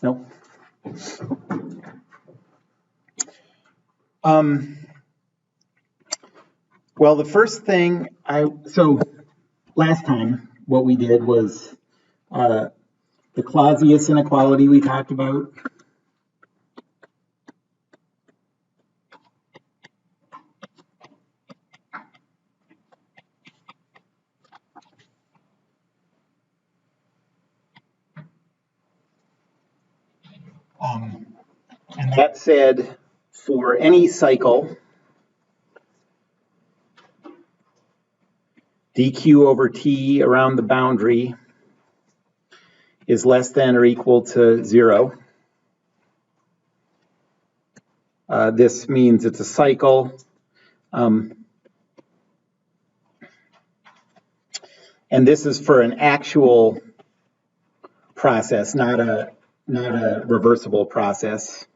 No. Well, the first thing so last time what we did was the Clausius inequality we talked about. And that said, for any cycle, dq over t around the boundary is less than or equal to 0. This means it's a cycle. And this is for an actual process, not a reversible process.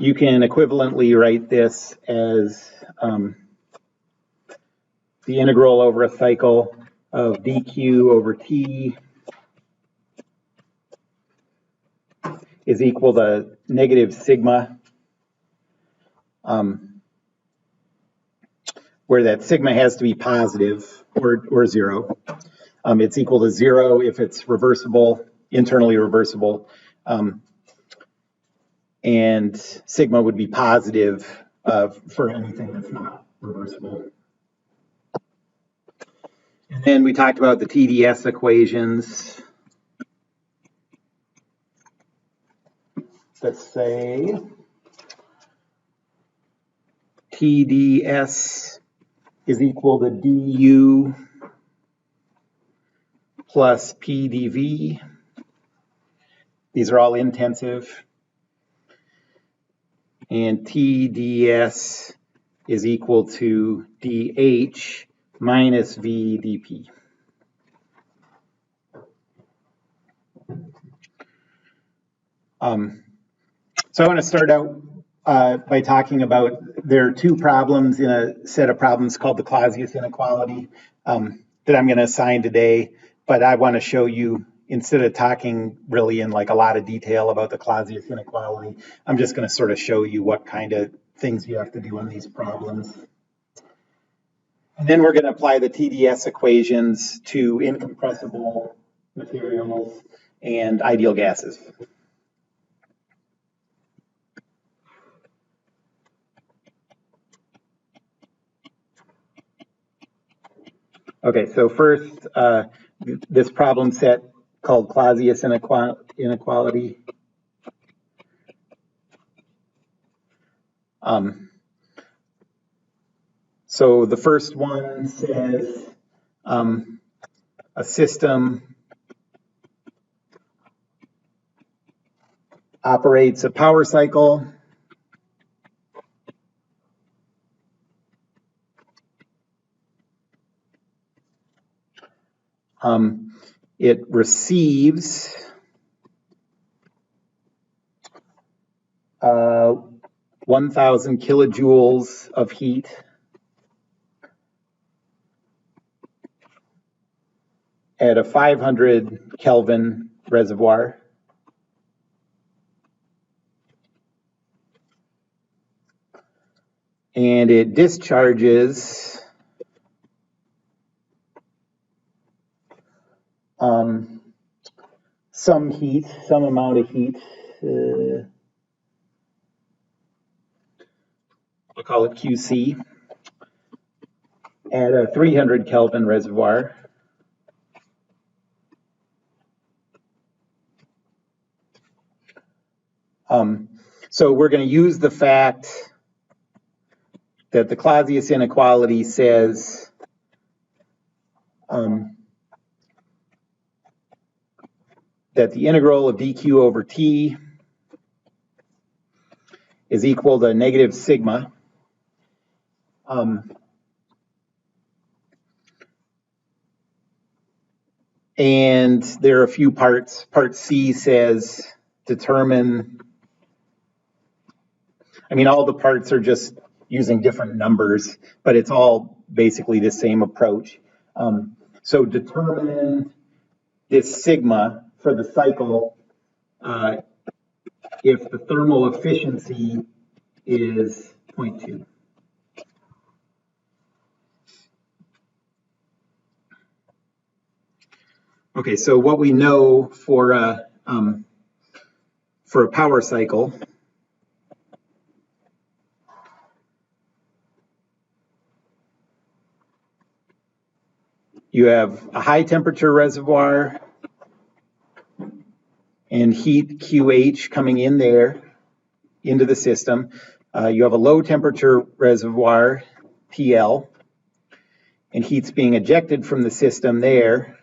You can equivalently write this as the integral over a cycle of dq over t is equal to negative sigma, where that sigma has to be positive or 0. It's equal to 0 if it's reversible, internally reversible, and sigma would be positive for anything that's not reversible. And then we talked about the TdS equations. Let's say TdS is equal to du plus pdv. These are all intensive. And TdS is equal to dH minus v dp. So I want to start out by talking about, there are two problems in a set of problems called the Clausius inequality that I'm going to assign today, but I want to show you, instead of talking really in like a lot of detail about the Clausius inequality, I'm just going to sort of show you what kind of things you have to do on these problems. And then we're going to apply the TdS equations to incompressible materials and ideal gases. Okay, so first, this problem set called Clausius inequality. So the first one says a system operates a power cycle it receives 1,000 kilojoules of heat at a 500 Kelvin reservoir. And it discharges some heat, some amount of heat. We'll call it QC at a 300 Kelvin reservoir. So we're going to use the fact that the Clausius inequality says that the integral of dq over t is equal to negative sigma. And there are a few parts. Part C says determine, I mean, all the parts are just using different numbers, but it's all basically the same approach. So determine this sigma for the cycle if the thermal efficiency is 0.2. Okay, so what we know for a power cycle, you have a high temperature reservoir and heat QH coming in there into the system. You have a low temperature reservoir, PL, and heat's being ejected from the system there.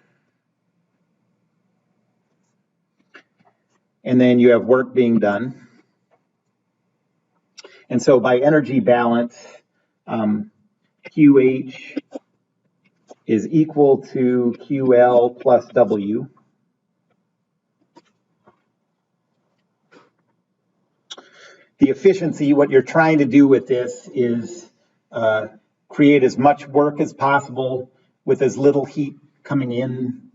And then you have work being done. And so by energy balance, QH is equal to QL plus W. The efficiency, what you're trying to do with this is create as much work as possible with as little heat coming in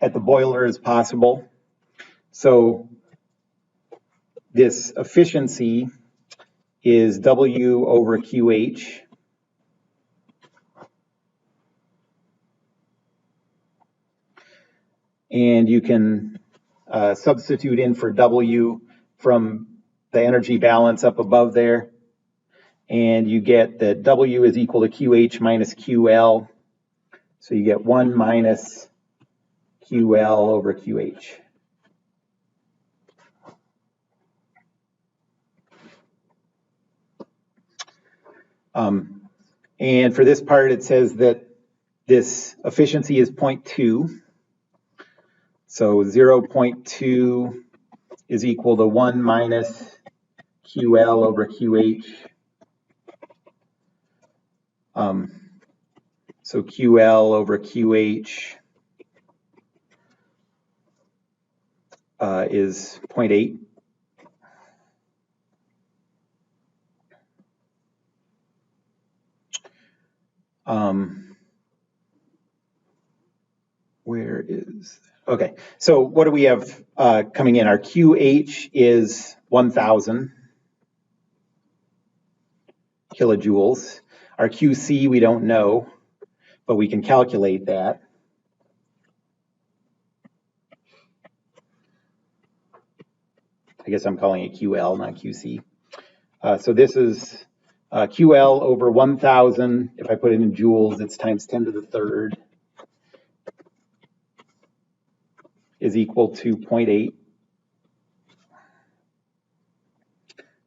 at the boiler as possible. So this efficiency is W over QH. And you can substitute in for W from the energy balance up above there. And you get that W is equal to QH minus QL. So you get 1 minus QL over QH. And for this part, it says that this efficiency is 0.2. So 0.2 is equal to 1 minus QL over QH. So QL over QH is 0.8. Where is, okay, so what do we have coming in? Our QH is 1,000 kilojoules. Our QC we don't know, but we can calculate that. I guess I'm calling it QL, not QC. So this is QL over 1,000. If I put it in joules, it's times 10 to the third is equal to 0.8.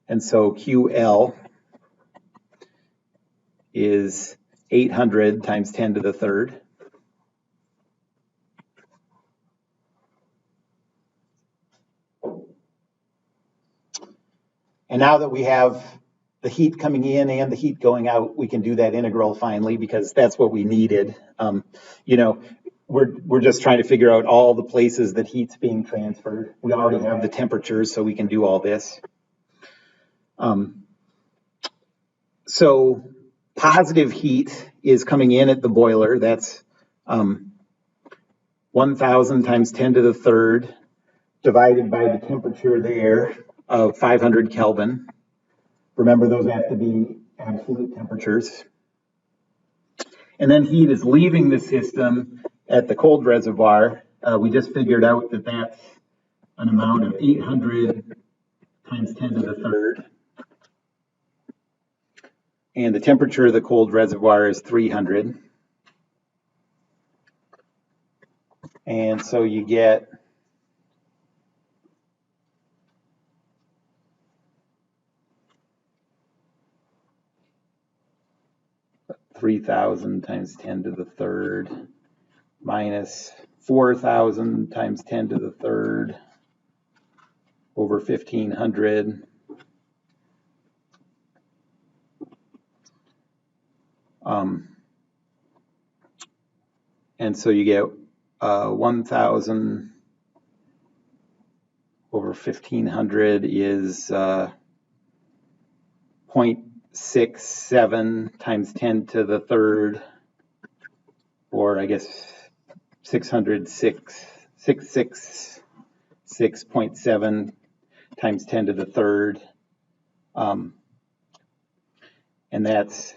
And so QL is 800 times 10 to the third. And now that we have the heat coming in and the heat going out, we can do that integral finally because that's what we needed. You know, we're just trying to figure out all the places that heat's being transferred. We already have the temperatures, so we can do all this. So positive heat is coming in at the boiler. That's 1,000 times 10 to the third divided by the temperature there of 500 Kelvin. Remember, those have to be absolute temperatures. And then heat is leaving the system at the cold reservoir. We just figured out that that's an amount of 800 times 10 to the third. And the temperature of the cold reservoir is 300. And so you get 3,000 times 10 to the third minus 4,000 times 10 to the third over 1,500. And so you get 1,000 over 1,500 is 0.67 times 10 to the third, or I guess 666.7 times 10 to the third. And that's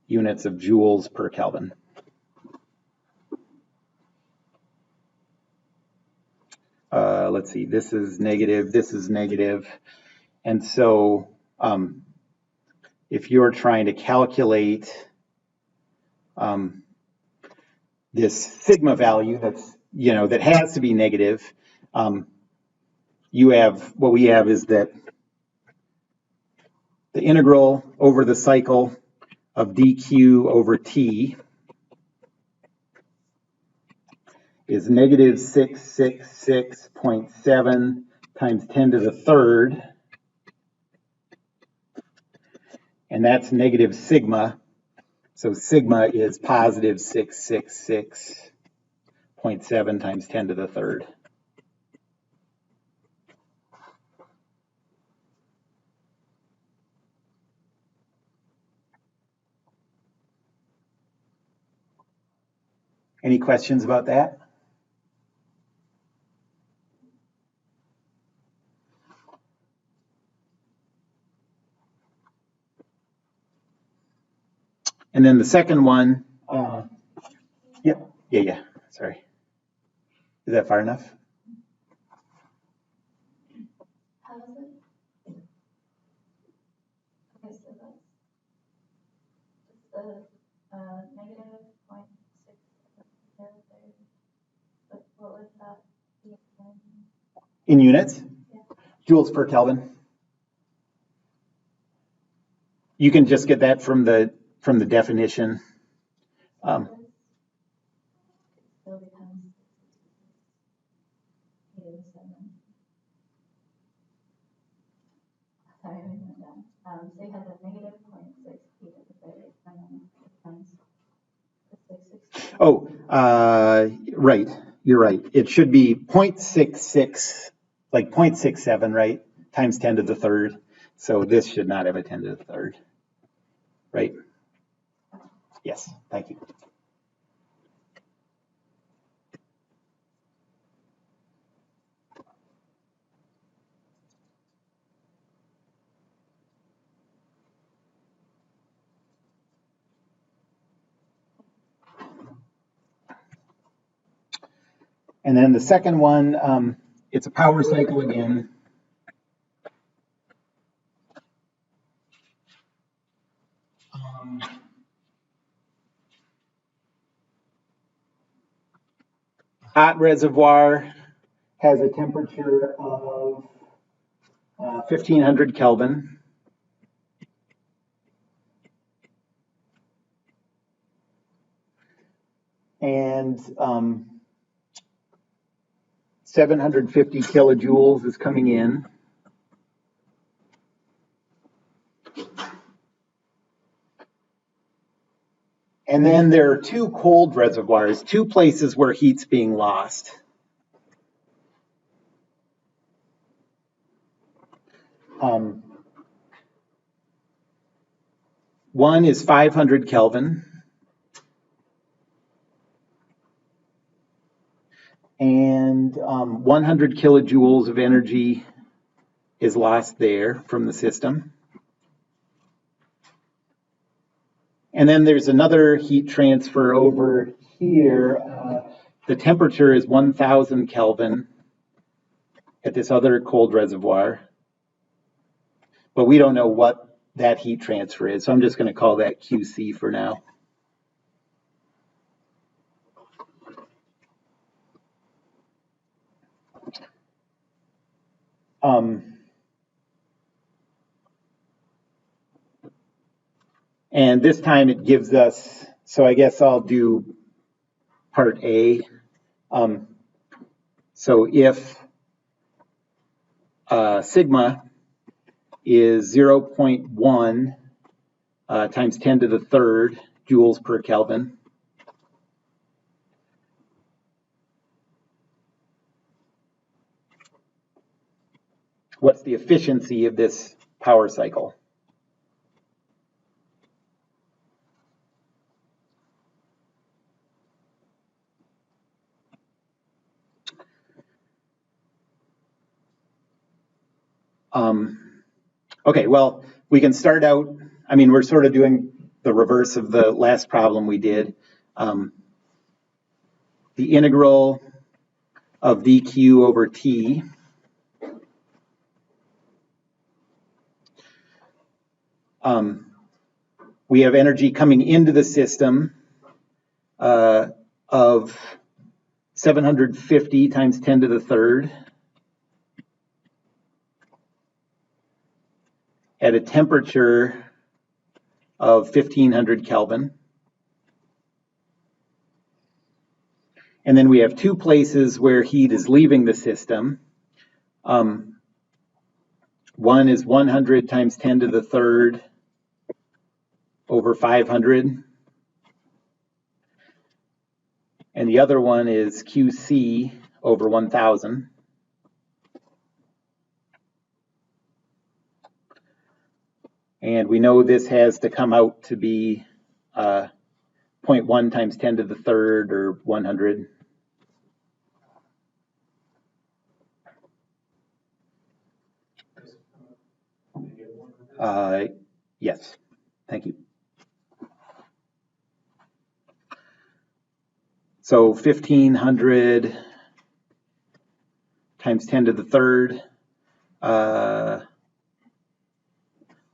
units of joules per Kelvin. Let's see, this is negative. And so if you're trying to calculate this sigma value that has to be negative, what we have is that the integral over the cycle of dq over t is negative 666.7 times 10 to the third, and that's negative sigma. So sigma is positive 666.7 times 10 to the third. Any questions about that? And then the second one, yeah, sorry. Is that far enough? How is it? Okay, so that's the negative 0.6. But what would that be in units? Yeah. Joules per Kelvin. You can just get that from the definition. Still becomes negative 7. Sorry, I went down. So you have the negative 0.6 e to the third, and then it becomes the 660. Oh, right. You're right. It should be 0.66, like 0.67, right? Times 10 to the third. So this should not have a 10 to the third. Right? Yes, thank you. And then the second one, it's a power cycle again. Hot reservoir has a temperature of 1500 Kelvin. And 750 kilojoules is coming in. And then there are two cold reservoirs, two places where heat's being lost. One is 500 Kelvin. And 100 kilojoules of energy is lost there from the system. And then there's another heat transfer over here. The temperature is 1000 Kelvin at this other cold reservoir. But we don't know what that heat transfer is, so I'm just going to call that QC for now. And this time it gives us, so I guess I'll do part A. So if sigma is 0.1 times 10 to the third joules per Kelvin, what's the efficiency of this power cycle? Okay, well, we can start out, I mean, we're sort of doing the reverse of the last problem we did. The integral of dq over t we have energy coming into the system of 750 times 10 to the third at a temperature of 1500 Kelvin. And then we have two places where heat is leaving the system. One is 100 times 10 to the third over 500. And the other one is QC over 1000. And we know this has to come out to be 0.1 times 10 to the third or 100. Yes, thank you. So 1500 times 10 to the third,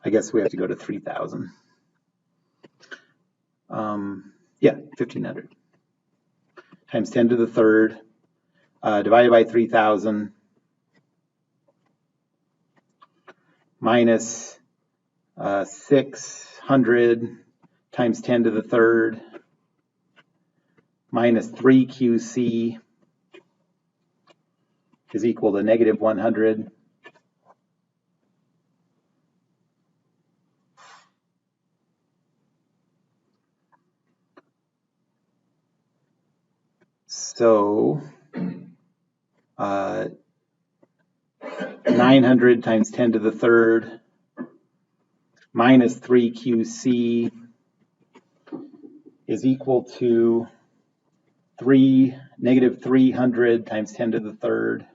I guess we have to go to 3000. Yeah, 1500 times 10 to the third divided by 3000 minus 600 times 10 to the third minus 3 QC is equal to negative 100. So 900 times 10 to the third minus 3 QC is equal to negative 300 times 10 to the third.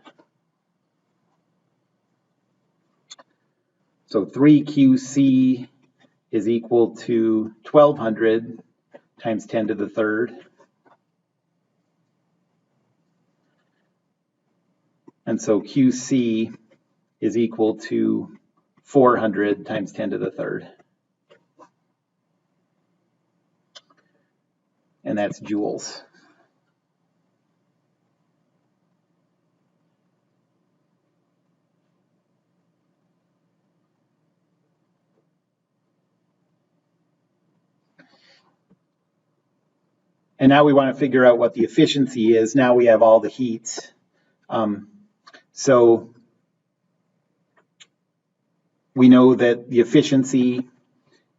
So 3 QC is equal to 1200 times 10 to the third. And so QC is equal to 400 times 10 to the third. And that's joules. And now we want to figure out what the efficiency is. Now we have all the heats. So we know that the efficiency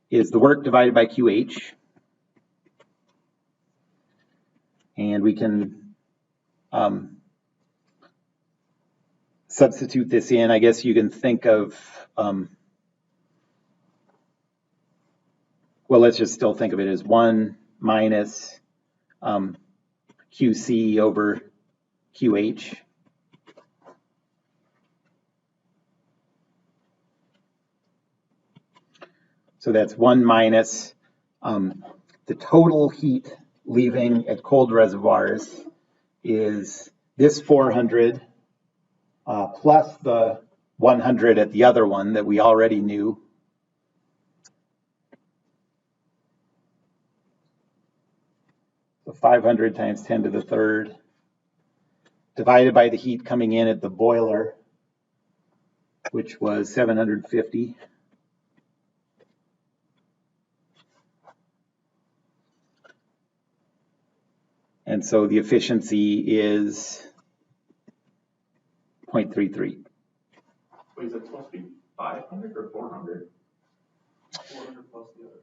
is the work divided by QH. And we can substitute this in. I guess you can think of, well, let's just still think of it as 1 minus QC over QH. So that's 1 minus the total heat leaving at cold reservoirs is this 400 plus the 100 at the other one that we already knew. So 500 times 10 to the third divided by the heat coming in at the boiler, which was 750. And so the efficiency is 0.33. Wait, is it supposed to be 500 or 400? 400 plus the other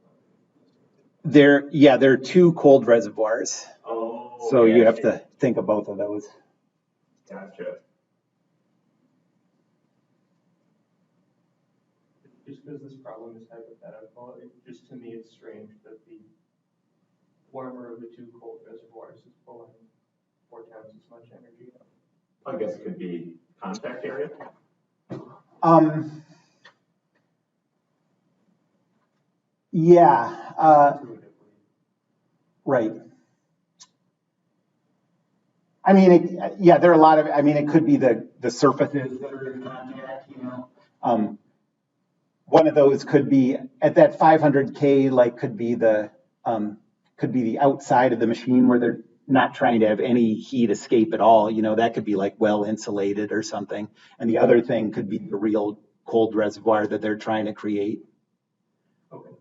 one. There are two cold reservoirs. Oh, so you have to think of both of those. Gotcha. Just because this problem is hypothetical, just to me it's strange that the warmer of the two cold reservoirs is pulling 4 times as much energy out. I guess it could be contact area. Yeah, right. I mean, yeah, there are a lot of, I mean, it could be the surfaces that are in contact, you know. One of those could be at that 500K, like could be the outside of the machine where they're not trying to have any heat escape at all. You know, that could be like well insulated or something. And the other thing could be the real cold reservoir that they're trying to create. Okay.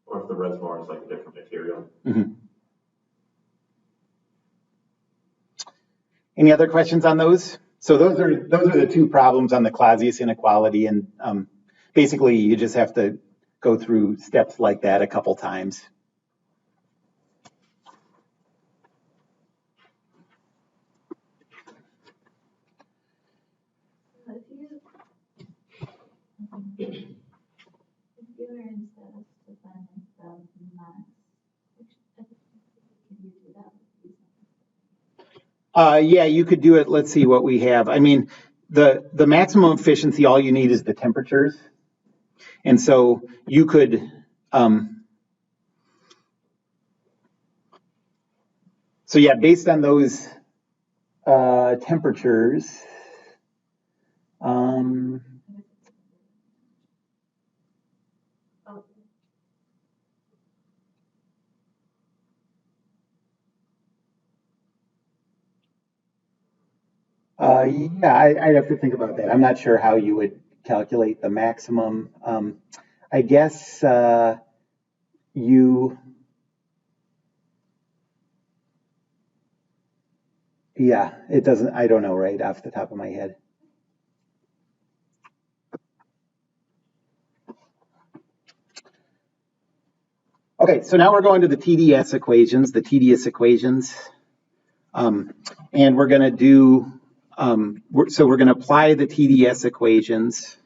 Or if the reservoir is like a different material. Mm-hmm. Any other questions on those? So those are the two problems on the Clausius inequality, and basically you just have to go through steps like that a couple times. If you were instead of defining the max, which I think could you do that with these? Yeah, you could do it. Let's see what we have. I mean, the maximum efficiency, all you need is the temperatures. And so you could, so yeah, based on those temperatures, yeah, I'd have to think about that. I'm not sure how you would calculate the maximum. I guess you, yeah, it doesn't, I don't know right off the top of my head. Okay, so now we're going to the TDS equations, and we're going to do, so we're going to apply the TDS equations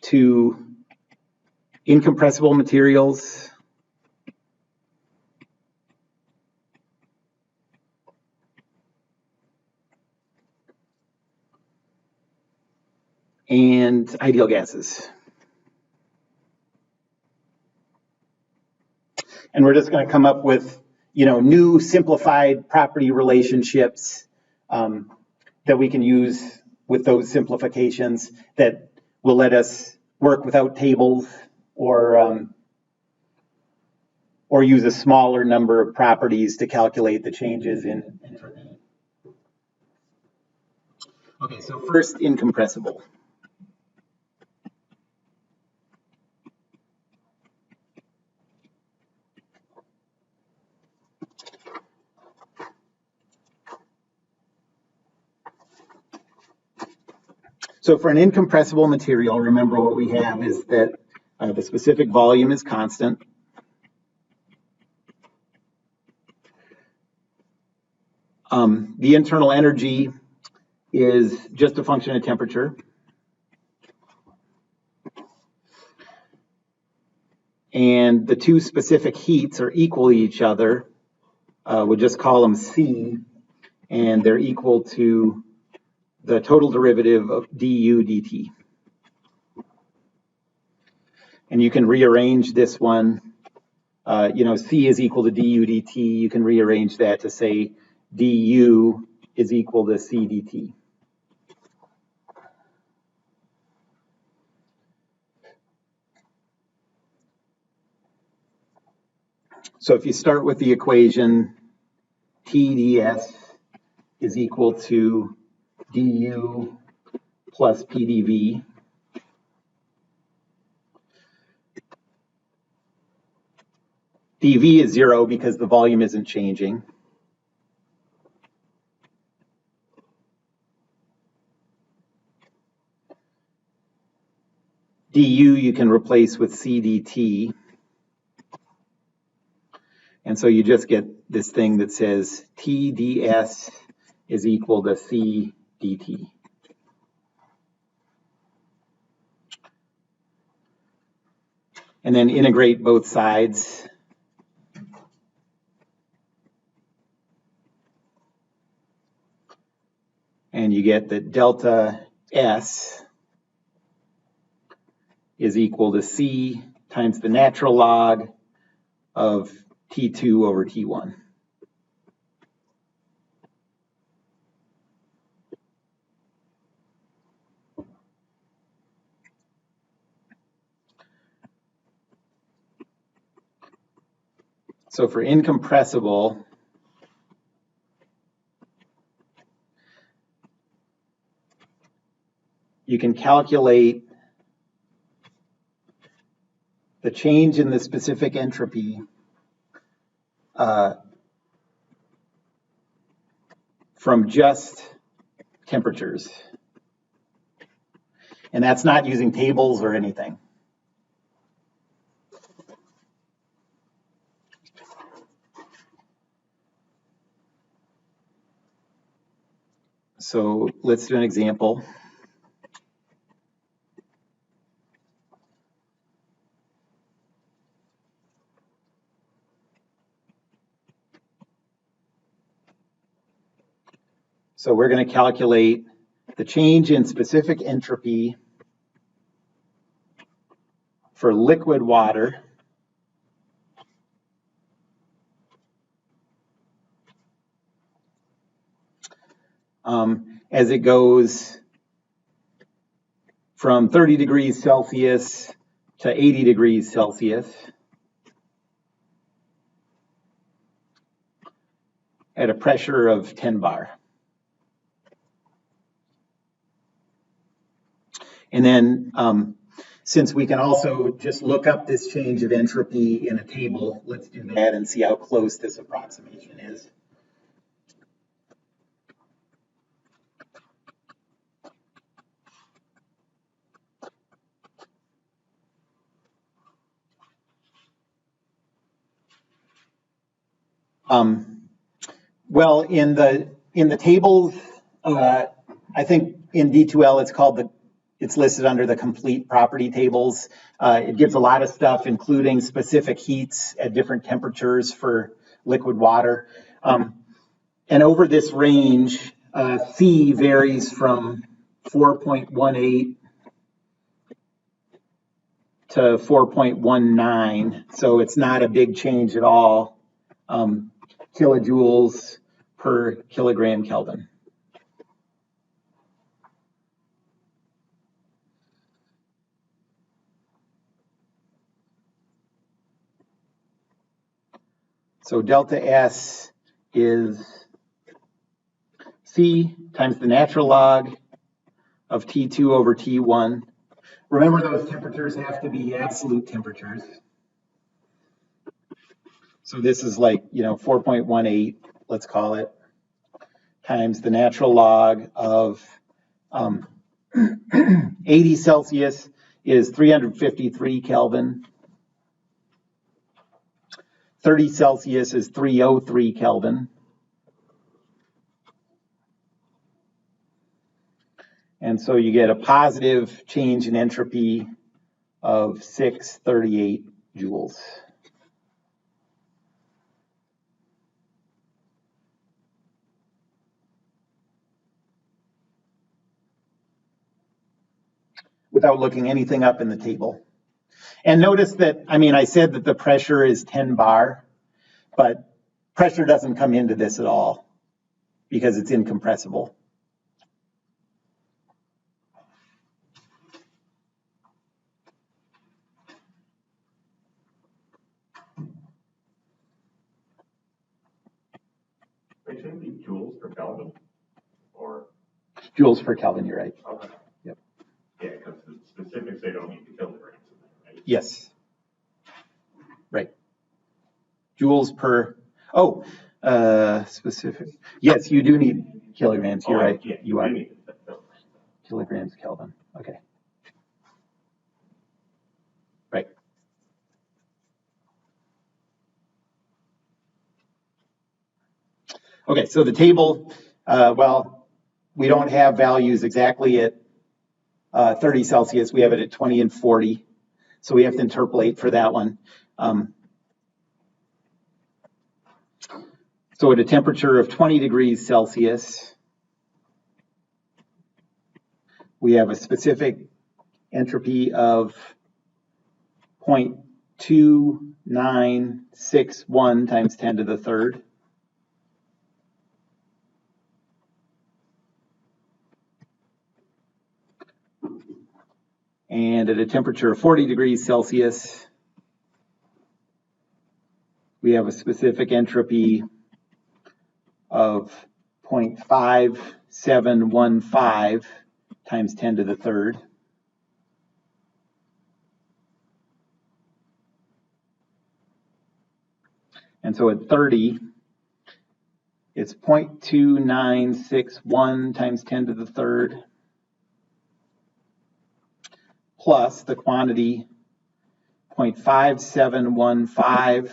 to incompressible materials and ideal gases. And we're just going to come up with, you know, new simplified property relationships that we can use with those simplifications that will let us work without tables or use a smaller number of properties to calculate the changes in entropy. Okay, so first, incompressible. So for an incompressible material, remember what we have is that the specific volume is constant. The internal energy is just a function of temperature. And the two specific heats are equal to each other. We'll just call them C, and they're equal to the total derivative of du dt. And you can rearrange this one. You know, C is equal to du dt. You can rearrange that to say du is equal to C dt. So if you start with the equation, TDS is equal to du plus PdV. dV is 0 because the volume isn't changing. du you can replace with CdT. And so you just get this thing that says TDS is equal to CdT. And then integrate both sides. you get that delta S is equal to C times the natural log of T2 over T1. So for incompressible, you can calculate the change in the specific entropy from just temperatures. And that's not using tables or anything. So let's do an example. So we're going to calculate the change in specific entropy for liquid water as it goes from 30 degrees Celsius to 80 degrees Celsius at a pressure of 10 bar. And then since we can also just look up this change of entropy in a table, let's do that and see how close this approximation is. Well, in the tables, I think in D2L it's listed under the complete property tables. It gives a lot of stuff, including specific heats at different temperatures for liquid water. And over this range, C varies from 4.18 to 4.19, so it's not a big change at all. Kilojoules per kilogram Kelvin. So delta S is C times the natural log of T2 over T1. Remember, those temperatures have to be absolute temperatures. So this is like, 4.18, let's call it, times the natural log of 80 Celsius is 353 Kelvin. 30 Celsius is 303 Kelvin. And so you get a positive change in entropy of 638 joules. Without looking anything up in the table. And notice that, I said that the pressure is 10 bar, but pressure doesn't come into this at all because it's incompressible. They shouldn't be joules per Kelvin, or? Joules per Kelvin, you're right. Okay. Yep. Yeah, because the specifics, they don't need the kilograms in there, right? Yes. Right. Joules per, specific. Yes, you do need kilograms. You're right. Yeah, you are. need the kilograms. Kilograms Kelvin. Okay. Right. Okay, so the table, we don't have values exactly at 30 Celsius. We have it at 20 and 40. So we have to interpolate for that one. So at a temperature of 20 degrees Celsius, we have a specific entropy of 0.2961 times 10 to the third. And at a temperature of 40 degrees Celsius, we have a specific entropy of 0.5715 times 10 to the third. And so at 30, it's 0.2961 times 10 to the third plus the quantity 0.5715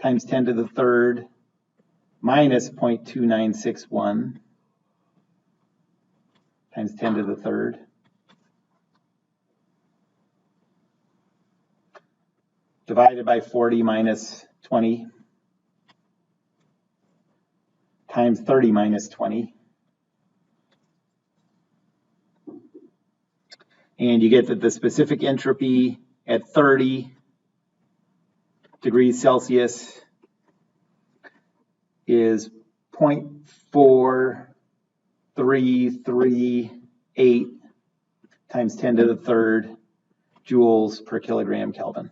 times 10 to the third minus 0.2961 times 10 to the third. Divided by 40 minus 20 times 30 minus 20. And you get that the specific entropy at 30 degrees Celsius is 0.4338 times 10 to the third joules per kilogram Kelvin.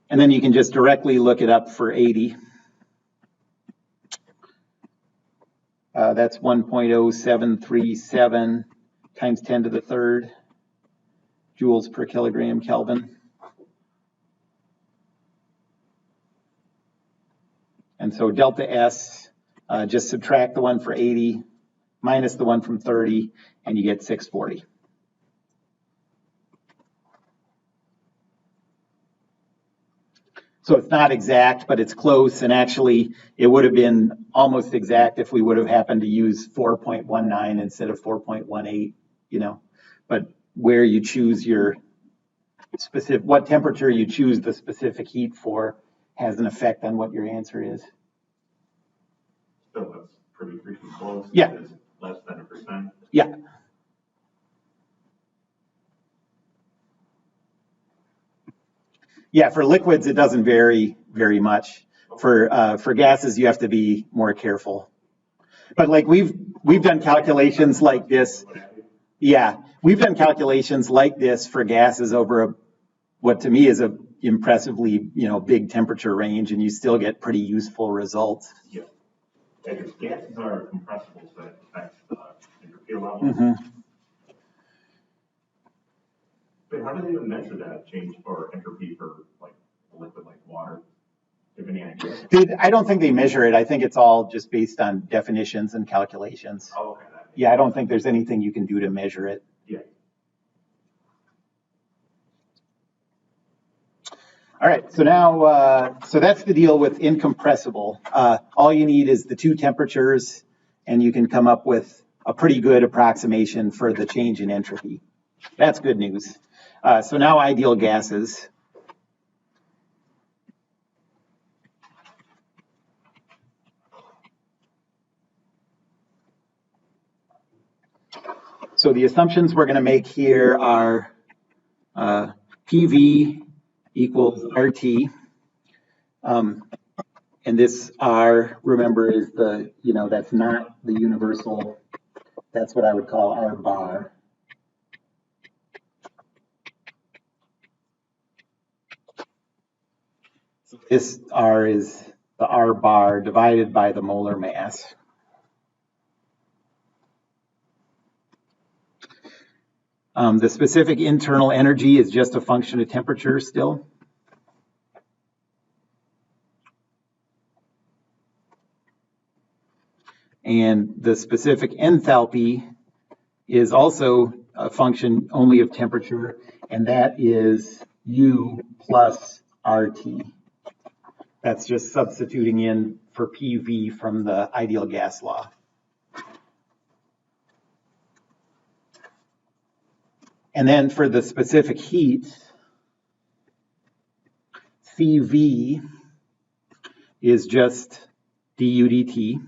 And then you can just directly look it up for 80. That's 1.0737 times 10 to the third joules per kilogram Kelvin. And so delta S, just subtract the one for 80 minus the one from 30, and you get 640. So it's not exact, but it's close, and actually it would have been almost exact if we would have happened to use 4.19 instead of 4.18, you know. But where you choose your specific, what temperature you choose the specific heat for has an effect on what your answer is. So that's pretty freaking close. Yeah. It's less than 1%. Yeah. Yeah, for liquids, it doesn't vary very much. For gases, you have to be more careful. But like we've done calculations like this. Yeah, we've done calculations like this for gases over what to me is a impressively, big temperature range, and you still get pretty useful results. Yeah. And gases are compressible, so it affects the entropy level. Mm-hmm. But how do they even measure that change or entropy for like a liquid like water? Do you have any idea? I don't think they measure it. I think it's all just based on definitions and calculations. Oh, okay. Yeah, I don't think there's anything you can do to measure it. Yeah. All right, so now, so that's the deal with incompressible. All you need is the two temperatures, and you can come up with a pretty good approximation for the change in entropy. That's good news. So now ideal gases. So the assumptions we're going to make here are PV equals RT. And this R, remember, is the, that's not the universal. That's what I would call R bar. So this R is the R bar divided by the molar mass. The specific internal energy is just a function of temperature still. And the specific enthalpy is also a function only of temperature, and that is U plus RT. That's just substituting in for PV from the ideal gas law. And then for the specific heat, CV is just du dt.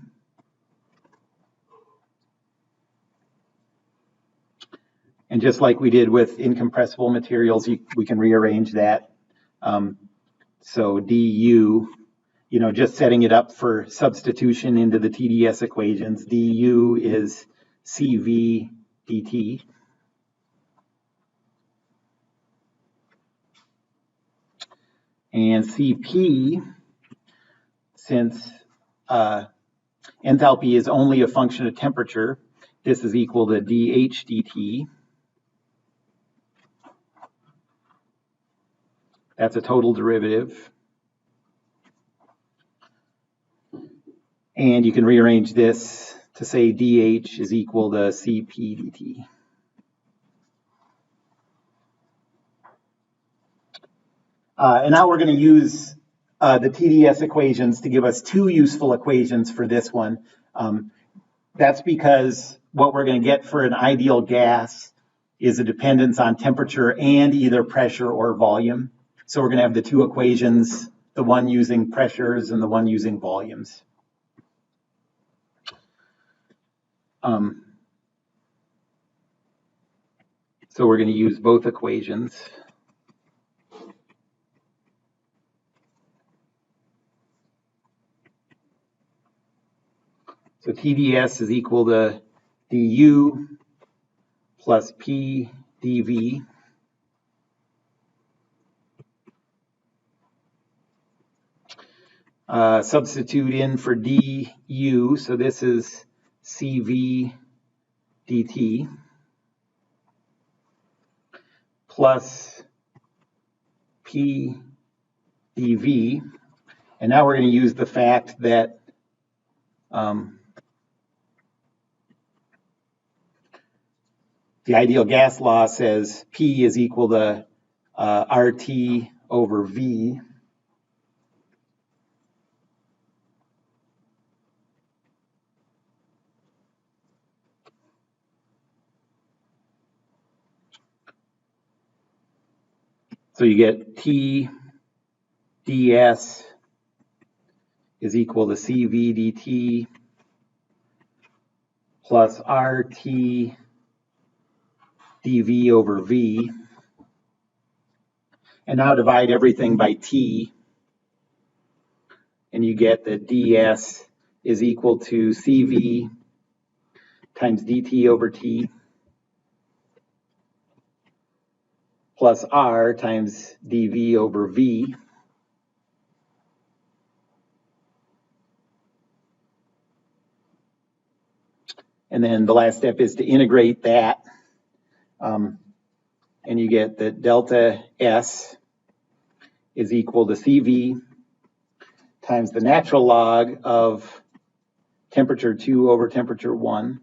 And just like we did with incompressible materials, we can rearrange that. So du, just setting it up for substitution into the TDS equations, du is CV dt. And Cp, since enthalpy is only a function of temperature, this is equal to dH dt. That's a total derivative. And you can rearrange this to say dH is equal to Cp dt. And now we're going to use the TDS equations to give us two useful equations for this one. That's because what we're going to get for an ideal gas is a dependence on temperature and either pressure or volume. So we're going to have the two equations, the one using pressures and the one using volumes. So we're going to use both equations. So TDS is equal to du plus P dV. Substitute in for du, so this is CV dt plus P dV. And now we're going to use the fact that the ideal gas law says P is equal to RT over V. So you get T ds is equal to CV dt plus RT dV over V. And now divide everything by T. And you get that ds is equal to CV times dt over T plus R times dV over V. And then the last step is to integrate that. And you get that delta S is equal to CV times the natural log of temperature 2 over temperature 1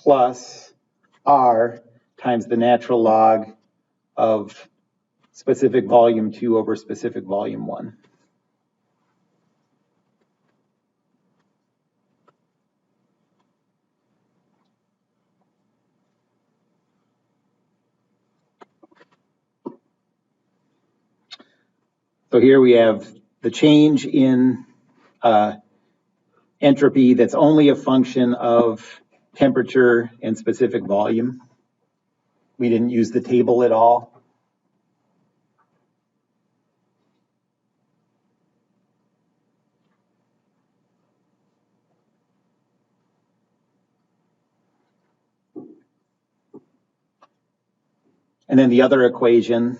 plus R times the natural log of specific volume 2 over specific volume 1. So here we have the change in entropy that's only a function of temperature and specific volume. We didn't use the table at all. And then the other equation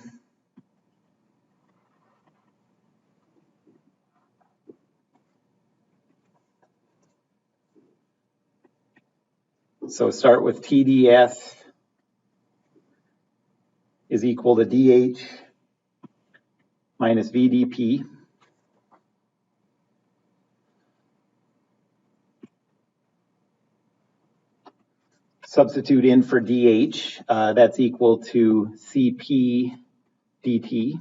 so start with TDS is equal to DH minus VDP. Substitute in for DH, that's equal to CP dt.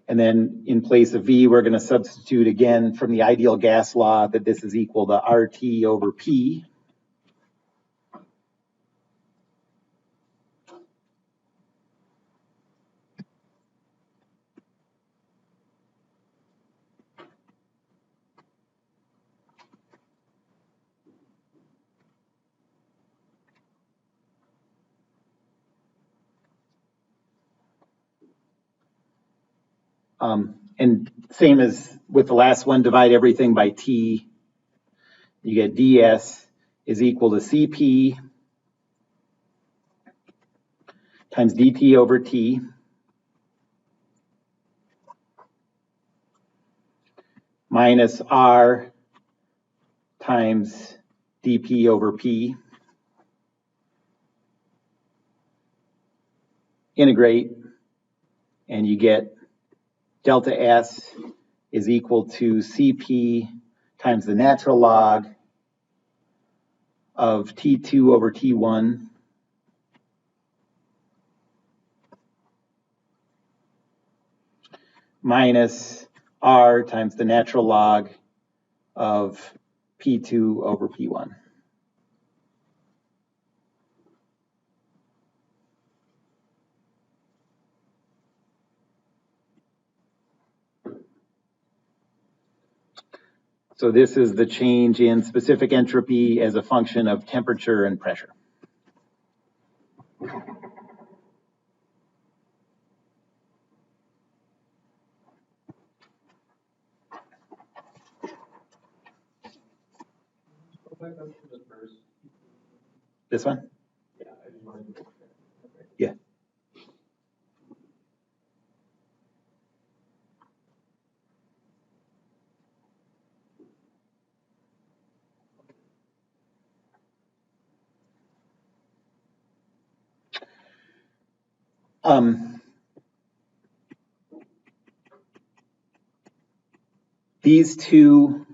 And then in place of V, we're going to substitute again from the ideal gas law that this is equal to RT over P. And same as with the last one, divide everything by T. You get ds is equal to Cp times dt over T minus R times dP over P. Integrate, and you get delta S is equal to Cp times the natural log of T2 over T1 minus R times the natural log of P2 over P1. So this is the change in specific entropy as a function of temperature and pressure. Go back up to the first. This one? Yeah, I just wanted to. Yeah. These two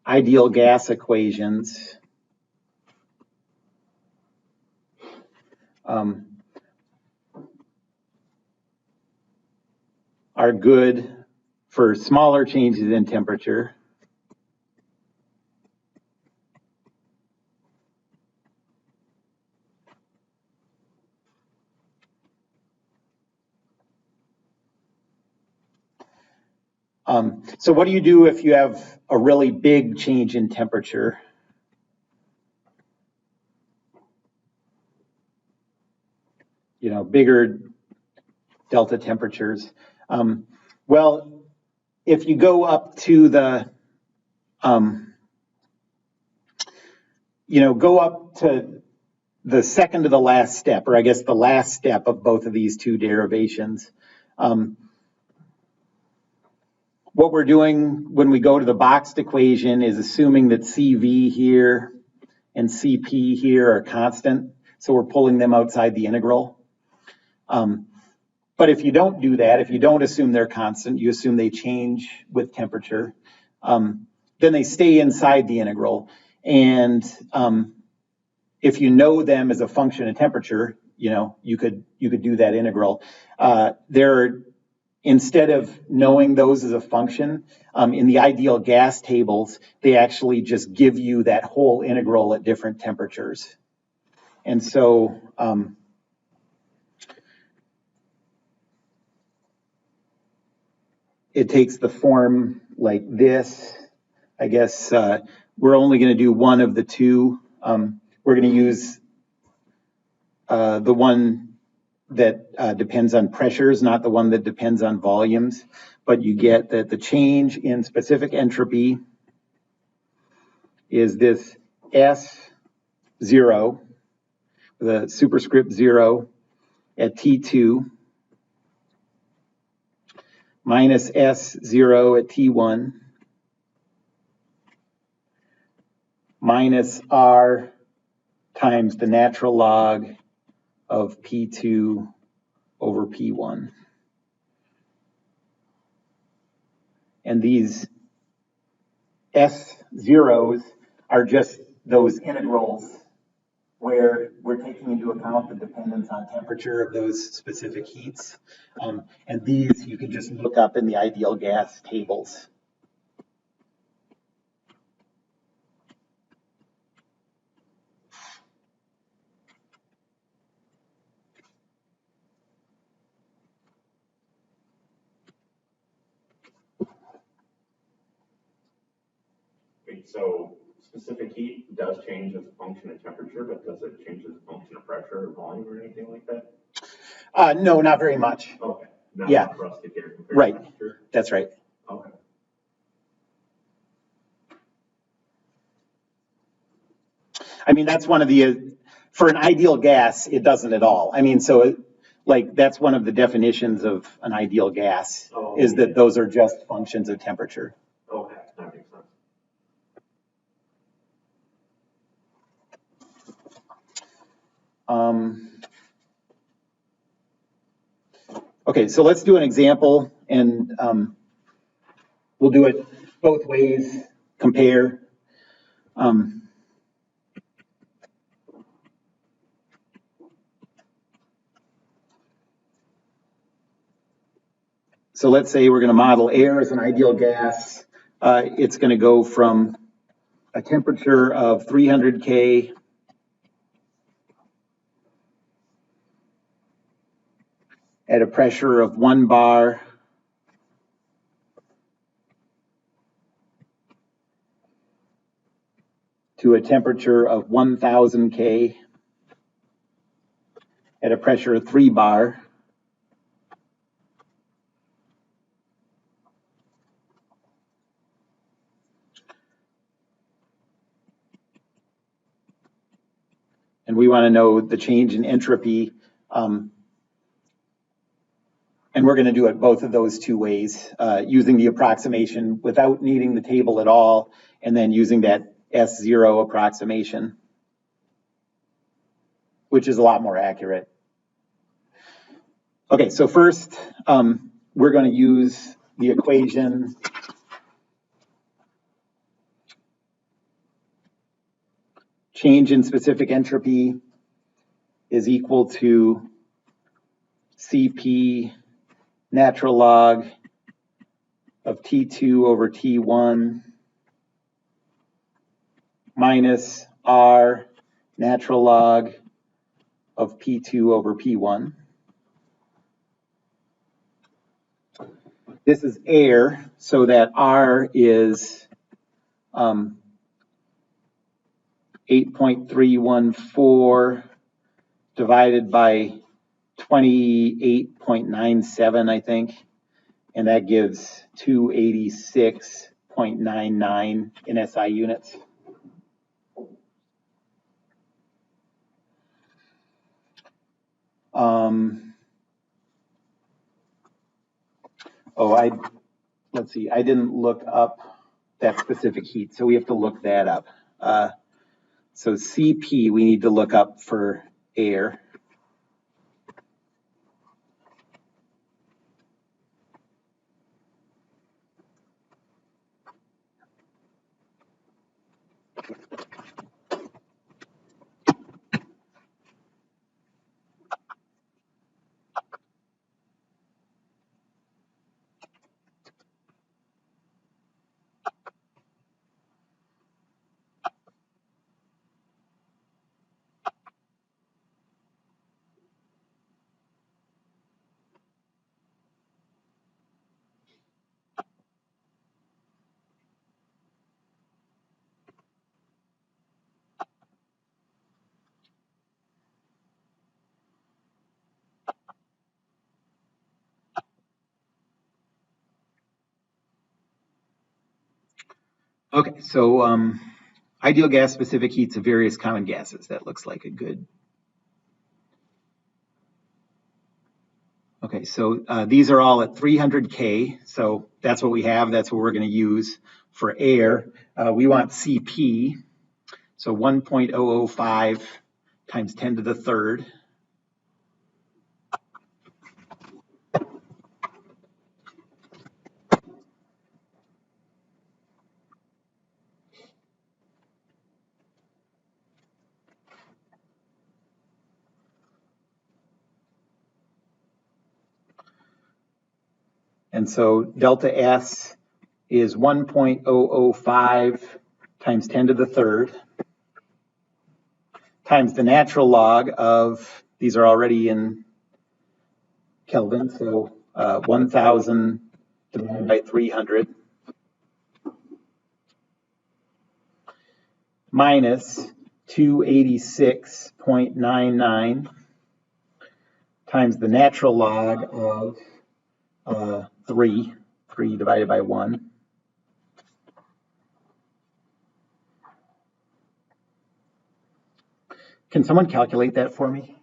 ideal gas equations are good for smaller changes in temperature. So what do you do if you have a really big change in temperature? You know, bigger delta temperatures. Well, if you go up to the, go up to the second to the last step, or I guess the last step of both of these two derivations. What we're doing when we go to the boxed equation is assuming that CV here and CP here are constant. So we're pulling them outside the integral. But if you don't do that, if you don't assume they're constant, you assume they change with temperature, then they stay inside the integral. And if you know them as a function of temperature, you could do that integral. Instead of knowing those as a function, in the ideal gas tables, they actually just give you that whole integral at different temperatures. And so it takes the form like this. I guess we're only going to do one of the two. We're going to use the one that depends on pressures, not the one that depends on volumes. But you get that the change in specific entropy is this S0, the superscript 0 at T2, minus S0 at T1, minus R times the natural log of P2 over P1. And these S0s are just those integrals where we're taking into account account the dependence on temperature of those specific heats. And these you can just look up in the ideal gas tables. Wait, so specific heat does change as a function of temperature, but does it change as a function of pressure or volume or anything like that? No, not very much. Okay. Not Yeah. enough for us to care compared Right. to temperature. That's right. Okay. I mean, that's one of the, for an ideal gas, it doesn't at all. I mean, so like that's one of the definitions of an ideal gas is that those are just functions of temperature. Okay, that makes sense. Okay, so let's do an example and we'll do it both ways, compare. So let's say we're going to model air as an ideal gas. It's going to go from a temperature of 300 K at a pressure of 1 bar to a temperature of 1000 K at a pressure of 3 bar. And we want to know the change in entropy. And we're going to do it both of those two ways, using the approximation without needing the table at all, and then using that S0 approximation, which is a lot more accurate. Okay, so first, we're going to use the equation change in specific entropy is equal to Cp natural log of T2 over T1 minus R natural log of P2 over P1. This is air, so that R is 8.314 divided by 28.97, I think, and that gives 286.99 in SI units. Let's see, I didn't look up that specific heat, so we have to look that up. So Cp we need to look up for air. Okay, so ideal gas specific heats of various common gases. That looks like a good. Okay, so these are all at 300 K, so that's what we have. That's what we're going to use for air. We want Cp, so 1.005 times 10 to the third. And so delta S is 1.005 times 10 to the third times the natural log of, these are already in Kelvin, so 1,000 divided by 300 minus 286.99 times the natural log of 3 divided by 1. Can someone calculate that for me?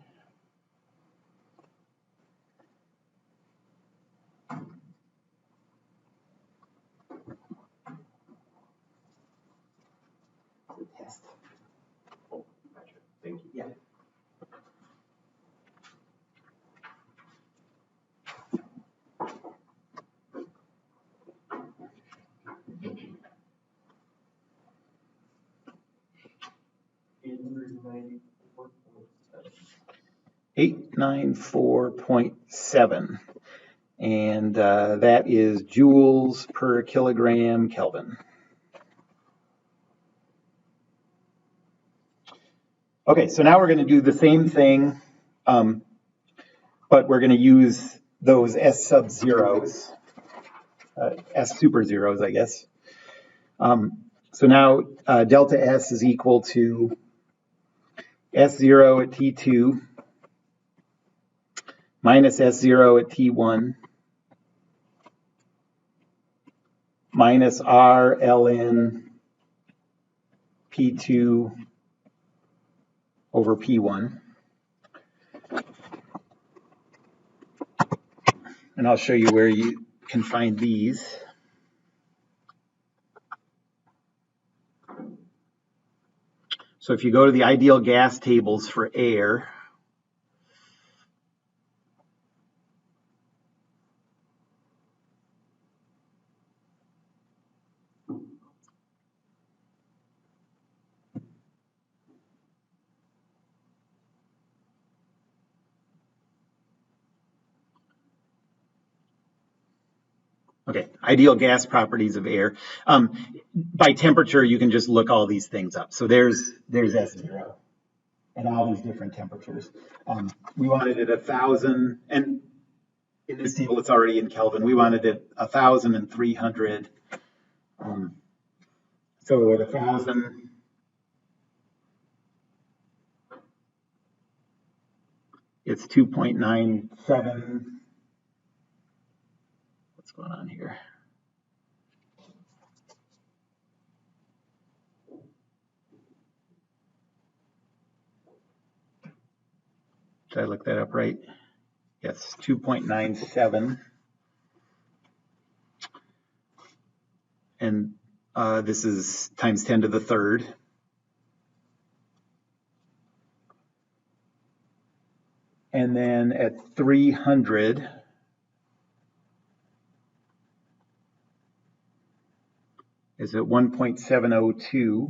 Oh, gotcha. Thank you. Yeah. $894.7, and that is joules per kilogram Kelvin. Okay, so now we're going to do the same thing, but we're going to use those S sub zeros, S super zeros, I guess. So now delta S is equal to S0 at T2 minus S0 at T1 minus R ln P2 over P1. And I'll show you where you can find these. So if you go to the ideal gas tables for air, okay, ideal gas properties of air. By temperature, you can just look all these things up. So there's S0 and all these different temperatures. We wanted it 1,000, and in this table it's already in Kelvin. We wanted it 1,300. So at 1,000, it's 2.97. What's going on here? Did I look that up right? Yes, 2.97. And this is times 10 to the third. And then at 300, is at 1.702.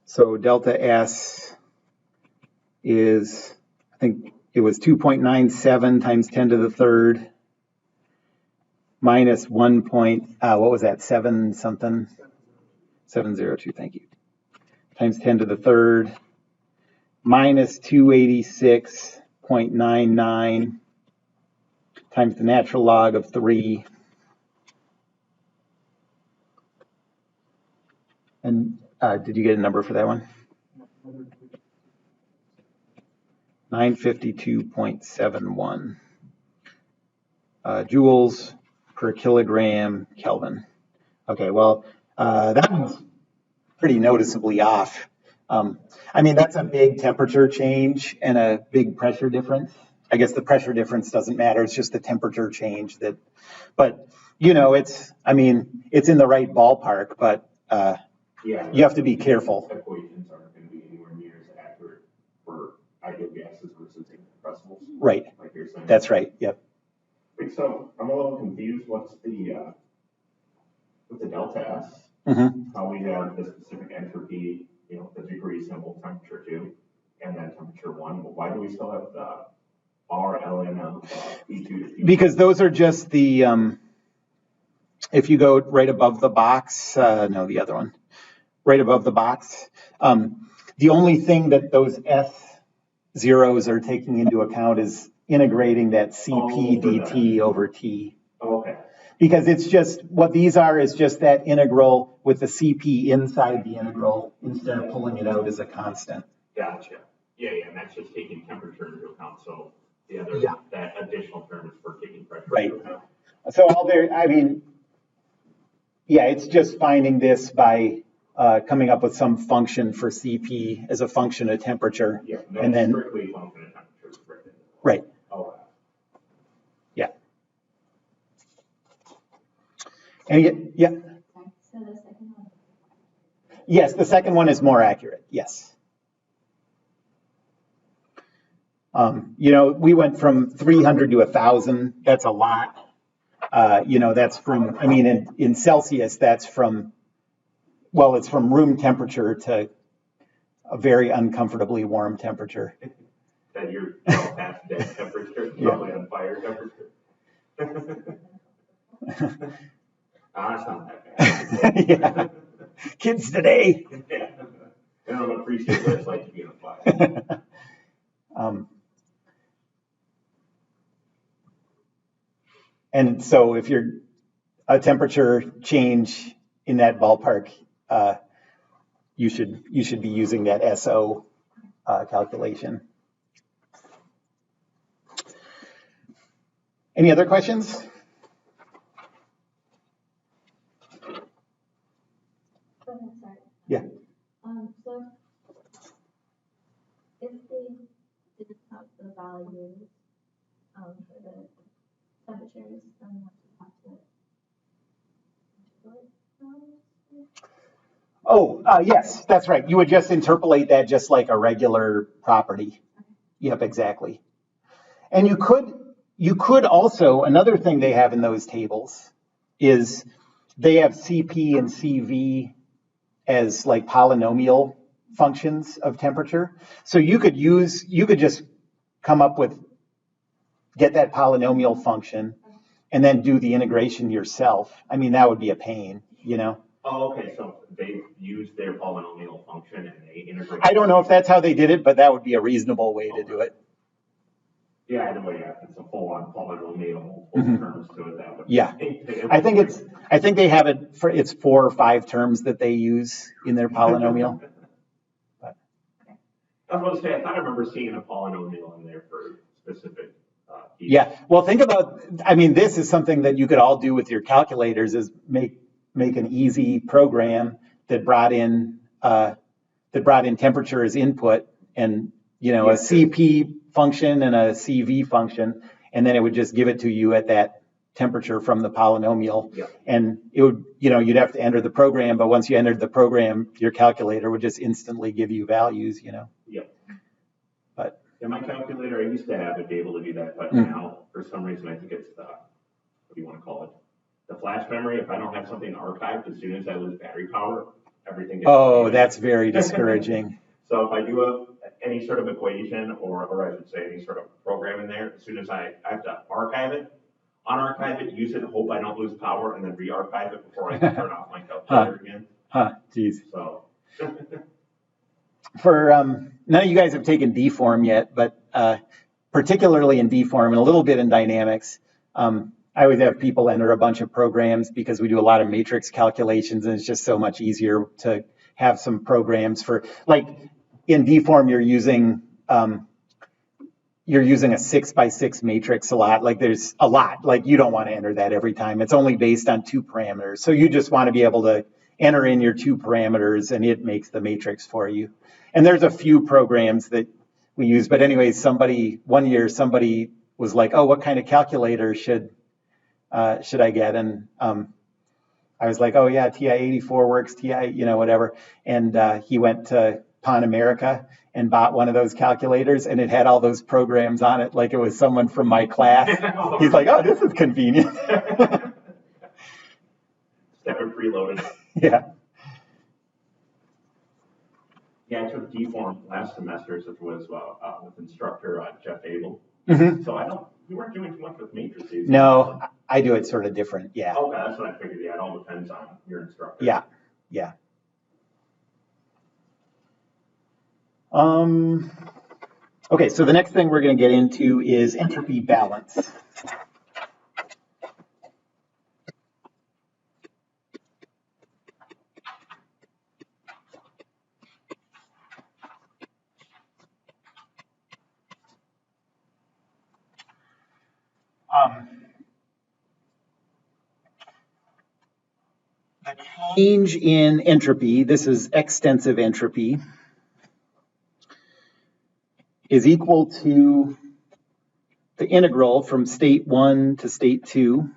So delta S is, I think it was 2.97 times 10 to the third minus 1. What was that, 7 something? 702, thank you. Times 10 to the third minus 286.99 times the natural log of 3. And did you get a number for that one? 952.71 joules per kilogram Kelvin. Okay, well, that one's pretty noticeably off. I mean, that's a big temperature change and a big pressure difference. I guess the pressure difference doesn't matter. It's just the temperature change that, but you know, it's in the right ballpark, but Yeah. you have to be careful. Equations aren't going to be anywhere near as accurate ideal gases versus incompressibles. Right. Like you're saying. That's right. Yep. Wait, so I'm a little confused. What's the delta S? Mm-hmm. How we have the specific entropy, the degree symbol, temperature 2, and then temperature 1. But why do we still have the R, ln of P2 to P2? Because those are just the, if you go right above the box, no, the other one, right above the box, the only thing that those S zeros are taking into account is integrating that CP dt over T. Okay. Because it's just, what these are is just that integral with the CP inside the integral instead of pulling it out as a constant. Gotcha. Yeah, and that's just taking temperature into account. So the other, that additional term is for taking pressure into account. So it's just finding this by coming up with some function for CP as a function of temperature. Yeah, and then strictly function of temperature. Right. Oh. Yeah. And yeah. So the second one. Yes, the second one is more accurate. Yes. We went from 300 to 1,000. That's a lot. That's from, in Celsius, that's from, it's from room temperature to a very uncomfortably warm temperature. That you're past dead temperature, probably on fire temperature. It's not that bad. Yeah. Kids today. Yeah. I don't appreciate what it's like to be on fire. And so if you're a temperature change in that ballpark, you should be using that SO calculation. Any other questions? Go ahead, sorry. Yeah. So if they didn't have the values for the temperatures, then what do you have to Yes, that's right. You would just interpolate that just like a regular property. Yep, exactly. And you could also, another thing they have in those tables is they have CP and CV as like polynomial functions of temperature. So you could just come up with, get that polynomial function and then do the integration yourself. That would be a pain, Oh, okay. So they use their polynomial function and they integrate. I don't know if that's how they did it, but that would be a reasonable way to do it. Yeah, I know. Yeah, it's a full-on polynomial, multiple terms to it. That would. Yeah, I think they have it for, it's 4 or 5 terms that they use in their polynomial. But. I was going to say, I thought I remember seeing a polynomial in there for specific. Yeah, well, think about, this is something that you could all do with your calculators, is make an easy program that brought in temperature as input, and a CP function and a CV function, and then it would just give it to you at that temperature from the polynomial. Yeah. And it would, you'd have to enter the program, but once you entered the program, your calculator would just instantly give you values. Yeah. But in my calculator, I used to have it be able to do that, but now for some reason I think it's the, what do you want to call it? The flash memory. If I don't have something archived, as soon as I lose battery power, everything gets deleted. That's very discouraging. So if I do any sort of equation, or I should say any sort of program in there, as soon as I have to archive it, unarchive it, use it, hope I don't lose power, and then re-archive it before I can turn off my calculator again. Geez. So. For none of you guys have taken D-form yet, but particularly in D-form and a little bit in dynamics, I always have people enter a bunch of programs because we do a lot of matrix calculations, and it's just so much easier to have some programs for, like in D-form, you're using a 6x6 matrix a lot. Like there's a lot, like you don't want to enter that every time. It's only based on 2 parameters. So you just want to be able to enter in your 2 parameters and it makes the matrix for you. And there's a few programs that we use, but anyways, one year somebody was like, oh, what kind of calculator should I get? And I was like, oh yeah, TI-84 works, TI, whatever. And he went to Pan America and bought one of those calculators, and it had all those programs on it, like it was someone from my class. He's like, "Oh, this is convenient." Have it preloaded. Yeah. Yeah, I took deform last semester, as it was with instructor Jeff Abel. Mm-hmm. So we weren't doing too much with matrices. No, I do it sort of different. Yeah. Okay, that's what I figured. Yeah, it all depends on your instructor. Yeah. Yeah. Okay, so the next thing we're going to get into is entropy balance. The change in entropy, this is extensive entropy, is equal to the integral from state 1 to state 2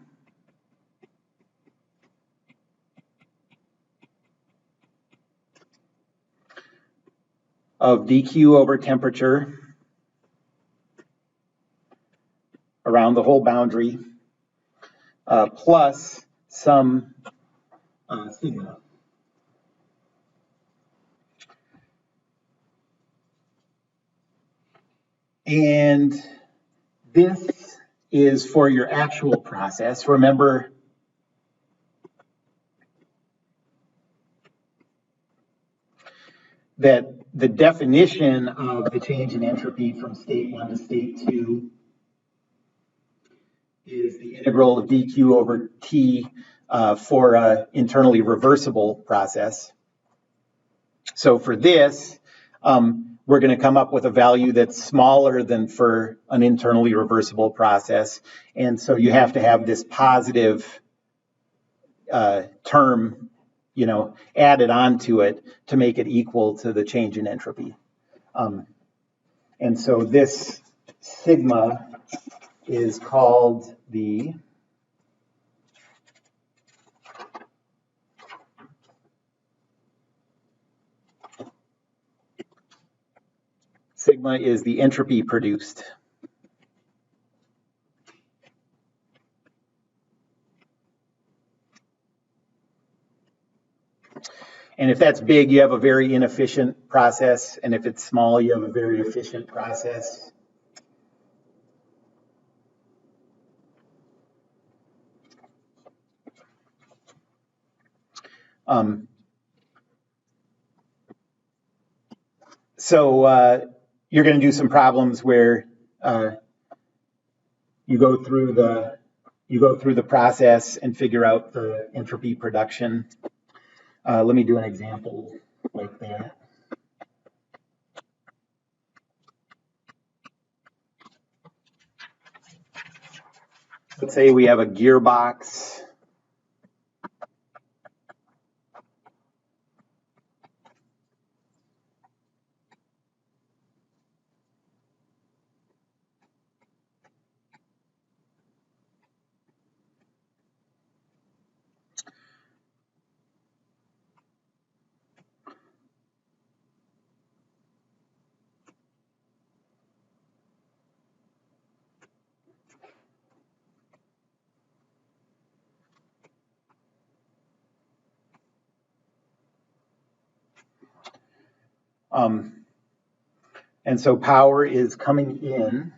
of dq over temperature around the whole boundary plus some sigma. And this is for your actual process. Remember, that the definition of the change in entropy from state 1 to state 2 is the integral of dq over t for an internally reversible process. So for this, we're going to come up with a value that's smaller than for an internally reversible process. And so you have to have this positive term, added onto it to make it equal to the change in entropy. And so this sigma is called the entropy produced. And if that's big, you have a very inefficient process. And if it's small, you have a very efficient process. So you're going to do some problems where you go through the process and figure out the entropy production. Let me do an example like that. Let's say we have a gearbox. And so power is coming in,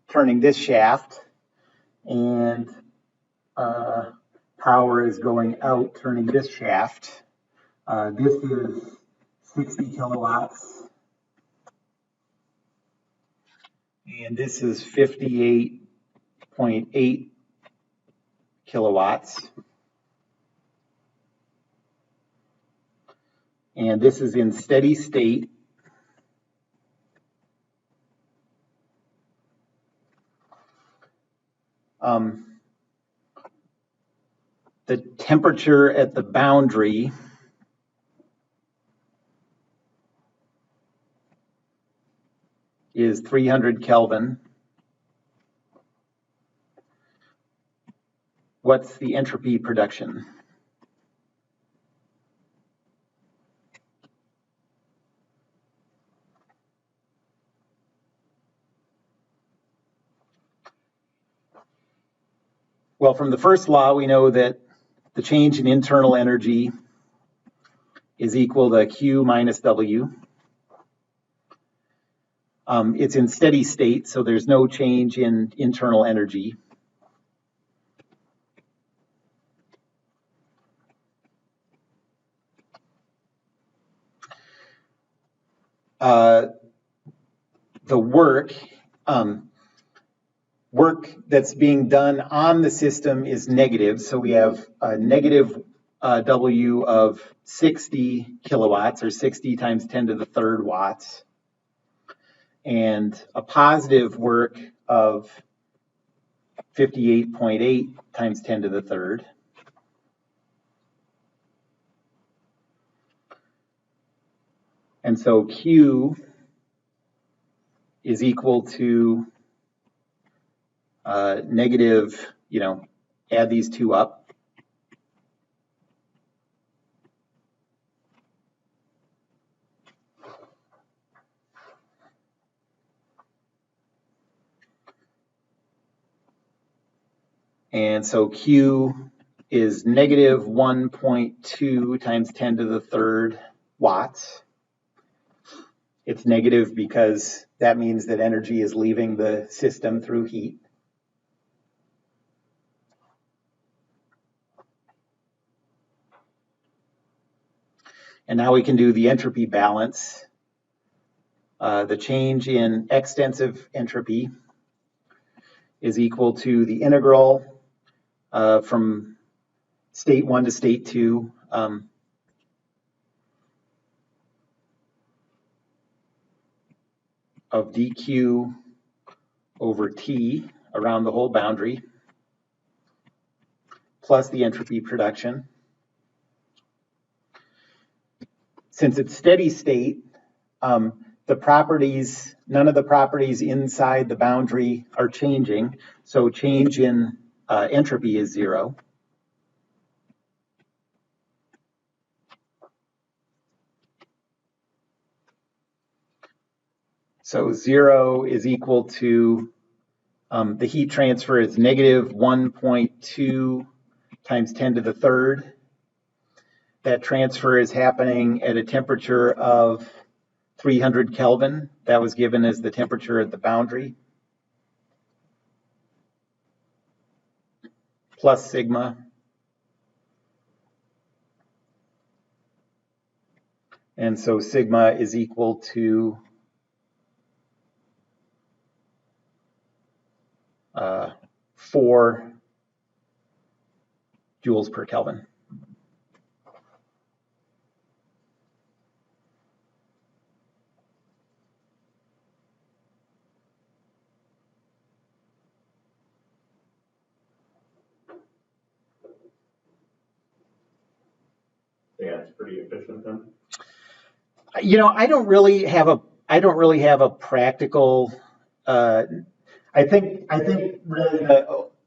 turning this shaft, and power is going out, turning this shaft. This is 60 kilowatts, and this is 58.8 kilowatts. And this is in steady state. The temperature at the boundary is 300 Kelvin. What's the entropy production? Well, from the first law, we know that the change in internal energy is equal to Q minus W. It's in steady state, so there's no change in internal energy. The work that's being done on the system is negative, so we have a negative W of 60 kilowatts, or 60 times 10 to the third watts, and a positive work of 58.8 times 10 to the third. And so Q is equal to negative, add these two up. And so Q is negative 1.2 times 10 to the third watts. It's negative because that means that energy is leaving the system through heat. And now we can do the entropy balance. The change in extensive entropy is equal to the integral from state 1 to state 2 of dq over t around the whole boundary, plus the entropy production. Since it's steady state, the properties, none of the properties inside the boundary are changing, so change in entropy is 0. So 0 is equal to, the heat transfer is negative 1.2 times 10 to the third. That transfer is happening at a temperature of 300 Kelvin. That was given as the temperature at the boundary. Plus sigma. And so sigma is equal to 4 joules per Kelvin. Yeah, it's pretty efficient then. I don't really have a practical. I think really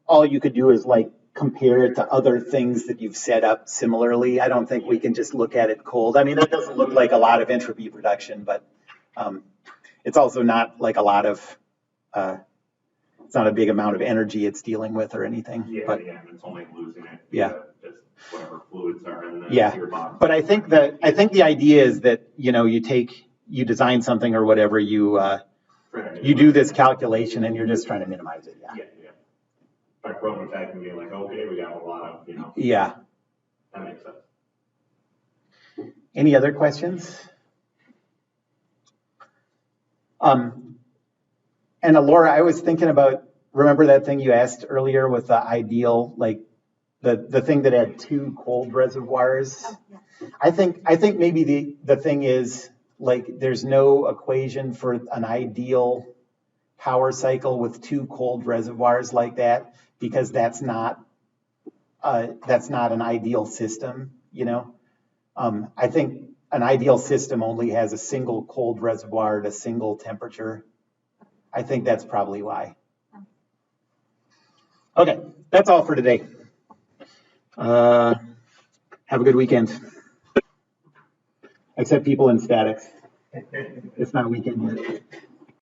all you could do is like compare it to other things that you've set up similarly. I don't think we can just look at it cold. I mean, that doesn't look like a lot of entropy production, but it's also not like a lot of. It's not a big amount of energy it's dealing with or anything. Yeah, and it's only losing it. Yeah. Just whatever fluids are in the Yeah, box. but I think the idea is that you design something or whatever, you do this calculation and you're just trying to minimize it. Yeah. By prototyping, being like, okay, we got a lot of, Yeah. That makes sense. Any other questions? And Laura, I was thinking about, remember that thing you asked earlier with the ideal, like the thing that had 2 cold reservoirs? Oh, yeah. I think maybe the thing is, like, there's no equation for an ideal power cycle with 2 cold reservoirs like that, because that's not an ideal system, I think an ideal system only has a single cold reservoir at a single temperature. I think that's probably why. Okay, that's all for today. Have a good weekend. Except people in statics. It's not weekend yet.